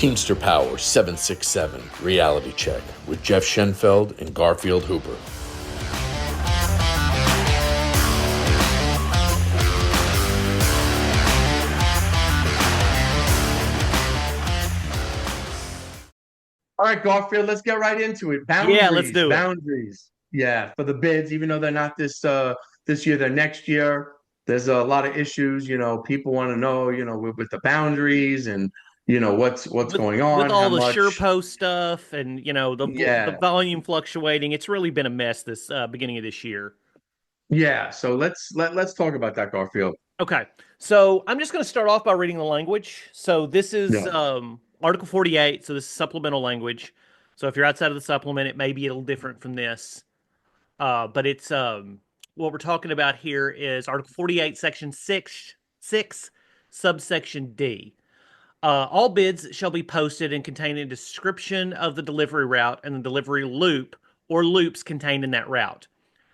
Teamster Power 767 Reality Check with Jeff Schenfeld and Garfield Hooper. All right, Garfield, let's get right into it. Boundaries, Yeah, let's do it. boundaries. Yeah, for the bids, even though they're not this year, they're next year. There's a lot of issues. People want to know, with the boundaries and what's With going with on, how all the much. SurePost stuff and the Yeah, volume fluctuating, it's really been a mess this beginning of this year. yeah. So let's talk about that, Garfield. Okay, so I'm just going to start off by reading the language. So this is Yeah. Article 48. So this is supplemental language. So if you're outside of the supplement, it may be a little different from this. But it's what we're talking about here is Article 48, Section 6, subsection D. All bids shall be posted and contain a description of the delivery route and the delivery loop or loops contained in that route.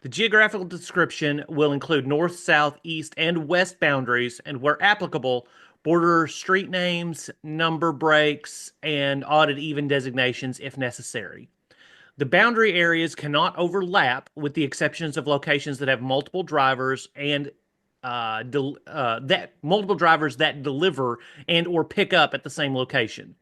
The geographical description will include north, south, east, and west boundaries, and where applicable, border street names, number breaks, and odd and even designations if necessary. The boundary areas cannot overlap, with the exceptions of locations that have multiple drivers and that multiple drivers that deliver and or pick up at the same location.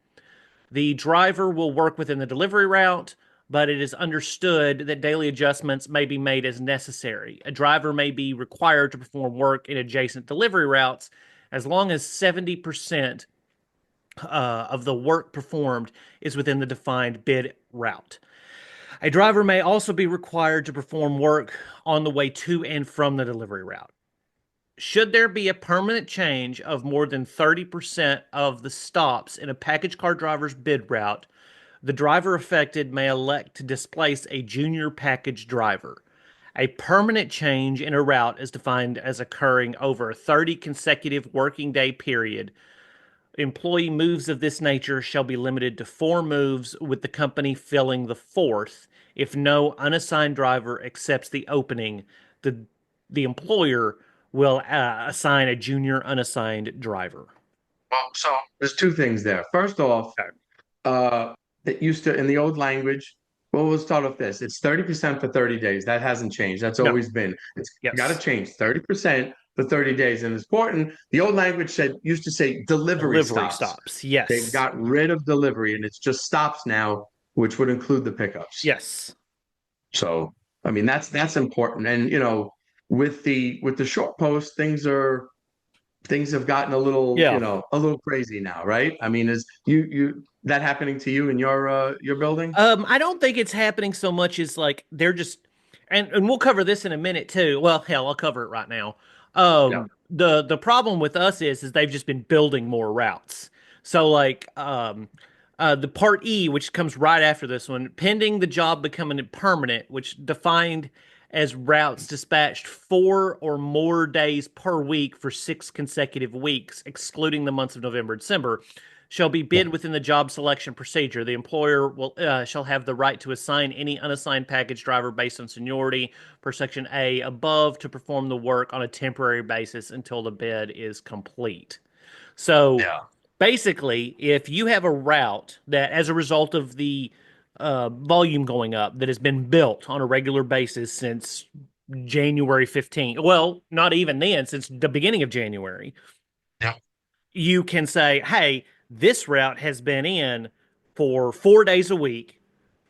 The driver will work within the delivery route, but it is understood that daily adjustments may be made as necessary. A driver may be required to perform work in adjacent delivery routes as long as 70% of the work performed is within the defined bid route. A driver may also be required to perform work on the way to and from the delivery route. Should there be a permanent change of more than 30% of the stops in a package car driver's bid route, the driver affected may elect to displace a junior package driver. A permanent change in a route is defined as occurring over a 30 consecutive working day period. Employee moves of this nature shall be limited to 4 moves, with the company filling the fourth. If no unassigned driver accepts the opening, the employer will assign a junior unassigned driver. Well, so there's two things there. First off, Okay. it used to in the old language. Well, we'll start off this. It's 30% for 30 days. That hasn't changed. That's No. always been. It's got to Yes. change. 30% for 30 days. And it's important. The old language used to say delivery Delivery stops. stops. They've Yes. got rid of delivery and it's just stops now, which would include the pickups. Yes. So, I mean, that's important. And with the short post, things have gotten a little, Yeah. a little crazy now, right? I mean, is you that happening to you in your building? I don't think it's happening so much as like they're just and we'll cover this in a minute too. Well, hell, I'll cover it right now. Yeah. The problem with us is they've just been building more routes. So like the part E, which comes right after this one, pending the job becoming permanent, which defined as routes dispatched 4 or more days per week for 6 consecutive weeks, excluding the months of November and December, shall be bid within the job selection procedure. The employer will shall have the right to assign any unassigned package driver based on seniority per section A above to perform the work on a temporary basis until the bid is complete. So Yeah. basically, if you have a route that, as a result of the volume going up, that has been built on a regular basis since January 15th, well, not even then, since the beginning of January, Yeah. you can say, hey, this route has been in for 4 days a week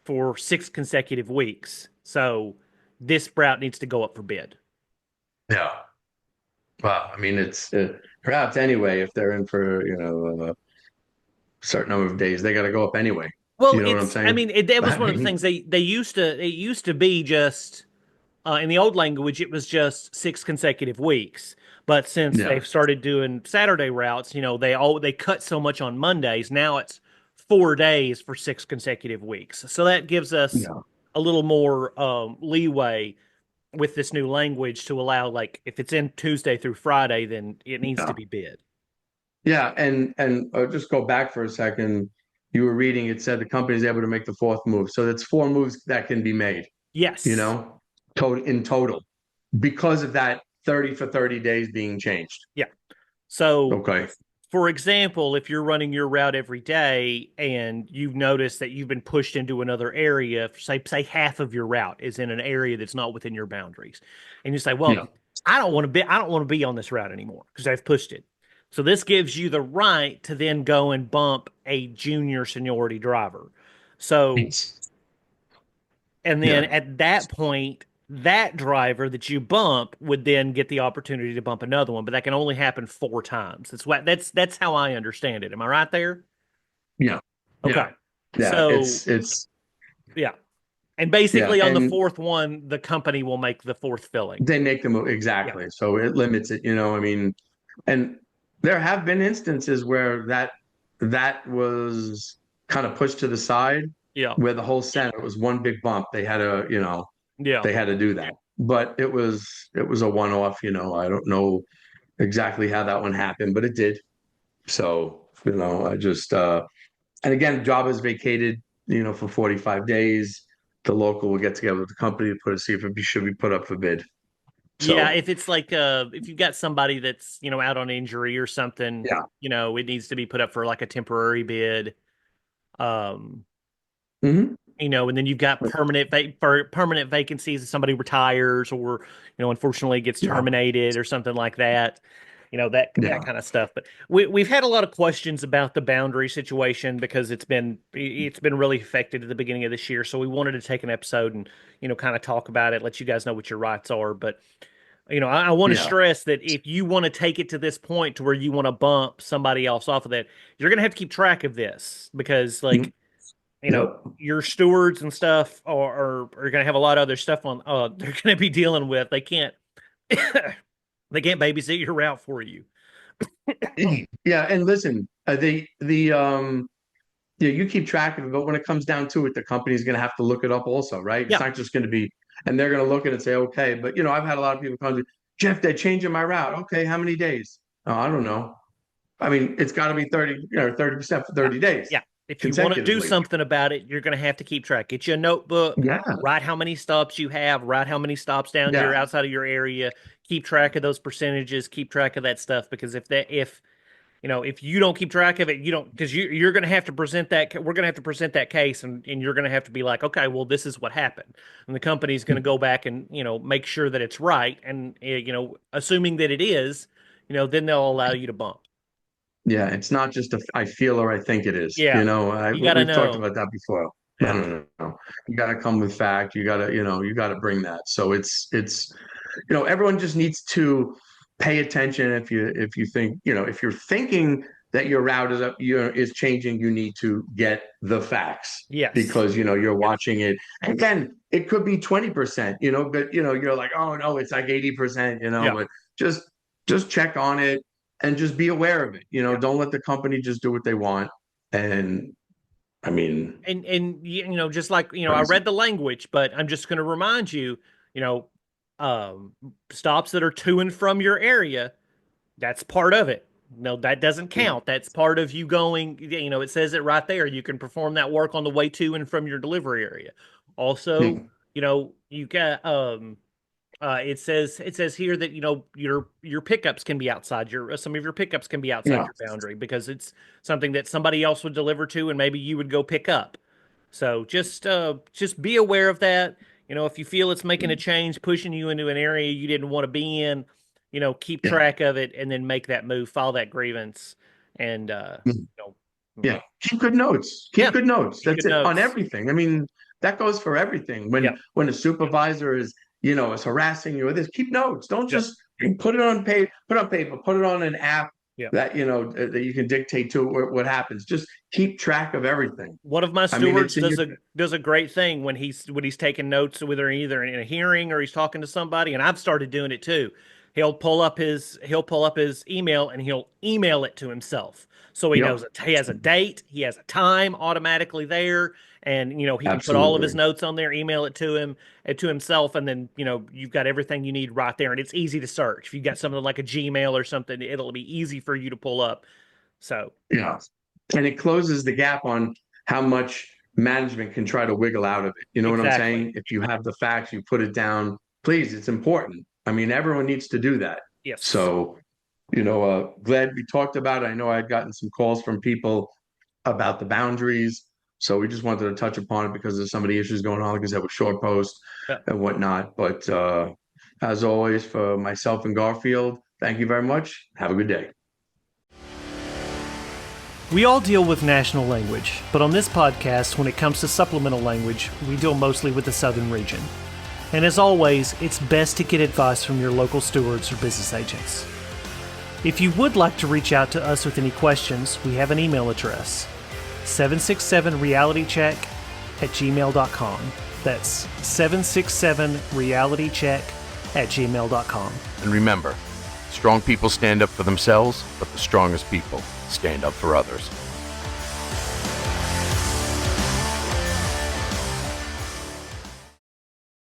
for 6 consecutive weeks. So this route needs to go up for bid. Yeah. Well, I mean, it's perhaps anyway, if they're in for, a certain number of days, they got to go up anyway. Well, You know what I'm I saying? mean, that was I one of the mean, things it used to be just, in the old language, it was just 6 consecutive weeks. But since yeah. they've started doing Saturday routes, they cut so much on Mondays. Now it's 4 days for 6 consecutive weeks. So that gives us Yeah. a little more leeway with this new language to allow, like, if it's in Tuesday through Friday, then it needs to Yeah. be bid. Yeah. And just go back for a second. You were reading, it said the company is able to make the fourth move. So that's 4 moves that can be made, you Yes. know, in total because of that 30 for 30 days being changed. Yeah. So Okay. for example, if you're running your route every day and you've noticed that you've been pushed into another area, say half of your route is in an area that's not within your boundaries, and you say, Yeah. "Well, I don't want to be on this route anymore because I've pushed it." So this gives you the right to then go and bump a junior seniority driver. So, and then Yeah. at that point, that driver that you bump would then get the opportunity to bump another one, but that can only happen 4 times. That's how I understand it. Am I right there? Yeah. Okay. Yeah. Yeah. So It's yeah. And yeah. basically on the And fourth one, the company will make the fourth filling. they make them Yeah. exactly. So it limits it, I mean, and there have been instances where that was kind of pushed to the side Yeah. where the whole center was one big bump. They had to, Yeah. they had to do that. But it was a one-off, I don't know exactly how that one happened, but it did. So, I just and again, job is vacated, for 45 days. The local will get together with the company to see if it should be put up for bid. Yeah, So if it's like if you've got somebody that's, out on injury or something, yeah. it needs to be put up for like a temporary bid. Um, Hmm. and then you've got for permanent vacancies if somebody retires or, unfortunately gets Yeah. terminated or something like that. That Yeah. kind of stuff. But we've had a lot of questions about the boundary situation because it's been really affected at the beginning of this year. So we wanted to take an episode and, kind of talk about it, let you guys know what your rights are. But I want to Yeah. stress that if you want to take it to this point to where you want to bump somebody else off of that, you're going to have to keep track of this because, Mhm. like, Yep. your stewards and stuff are going to have a lot of other stuff on. They're going to be dealing with. They can't they can't babysit your route for you. Yeah. And listen, yeah, you keep track of it, but when it comes down to it, the company's going to have to look it up also, right? It's Yeah, not just going to be, and they're going to look at it and say, okay, but I've had a lot of people come to Jeff, they're changing my route. Okay, how many days? Oh, I don't know. I mean, it's got to be 30% for yeah, 30 days yeah. If you want to do consecutively. something about it, you're going to have to keep track. Get you a notebook, Yeah. write how many stops you have, write how many stops down here Yeah. outside of your area. Keep track of those percentages. Keep track of that stuff because if you don't keep track of it, you don't because you're going to have to present that. We're going to have to present that case, and you're going to have to be like, okay, well, this is what happened, and the company's going to go back and make sure that it's right, and assuming that it is, then they'll allow you to bump. Yeah. It's not just I feel or I think it is. Yeah, you got to We've talked know. about that before. No, Yeah, no, no. You got to come with fact. You got to bring that. So everyone just needs to pay attention if you think, if you're thinking that your route is changing, you need to get the facts yes, because you're watching it. Again, it could be 20%, but you're like, oh no, it's like 80%, yeah, but just check on it and just be aware of it. yeah. Don't let the company just do what they want. And I mean, And just like I crazy. read the language, but I'm just going to remind you, you know, um, stops that are to and from your area. That's part of it. No, that doesn't count. That's part of you going, it says it right there. You can perform that work on the way to and from your delivery area. Also, Yeah. you got it says here that your pickups can be outside your some of your pickups can be outside Yeah. your boundary because it's something that somebody else would deliver to and maybe you would go pick up. So just be aware of that. If you feel it's making a change, pushing you into an area you didn't want to be in, keep Yeah. track of it and then make that move, file that grievance, and Yeah, keep good notes. Keep yeah, good notes. keep That's good it on notes. everything. I mean, that goes for everything. Yeah, When a supervisor is harassing you with this, keep notes. Don't yeah, just put on paper, put it on an app yeah. that that you can dictate to what happens. Just keep track of everything. One of my I mean, stewards it's in your does a great thing when he's taking notes, whether either in a hearing or he's talking to somebody, and I've started doing it too. He'll pull up his email and he'll email it to himself, so he knows Yep, it. He has a date, he has a time automatically there, and he can put all of his absolutely. notes on there, email it to him and to himself, and then you've got everything you need right there, and it's easy to search. If you've got something like a Gmail or something, it'll be easy for you to pull up. So Yeah, and it closes the gap on how much management can try to wiggle out of it. You know what I'm exactly, saying? If you have the facts, you put it down. Please, it's important. I mean, everyone needs to do that. yes. So glad we talked about it. I know I had gotten some calls from people about the boundaries. So we just wanted to touch upon it because of some of the issues going on, like I said, with short post Yeah. and whatnot. But as always, for myself and Garfield, thank you very much. Have a good day. We all deal with national language, but on this podcast, when it comes to supplemental language, we deal mostly with the southern region. And as always, it's best to get advice from your local stewards or business agents. If you would like to reach out to us with any questions, we have an email address, 767realitycheck@gmail.com. That's 767realitycheck@gmail.com. And remember, strong people stand up for themselves, but the strongest people stand up for others.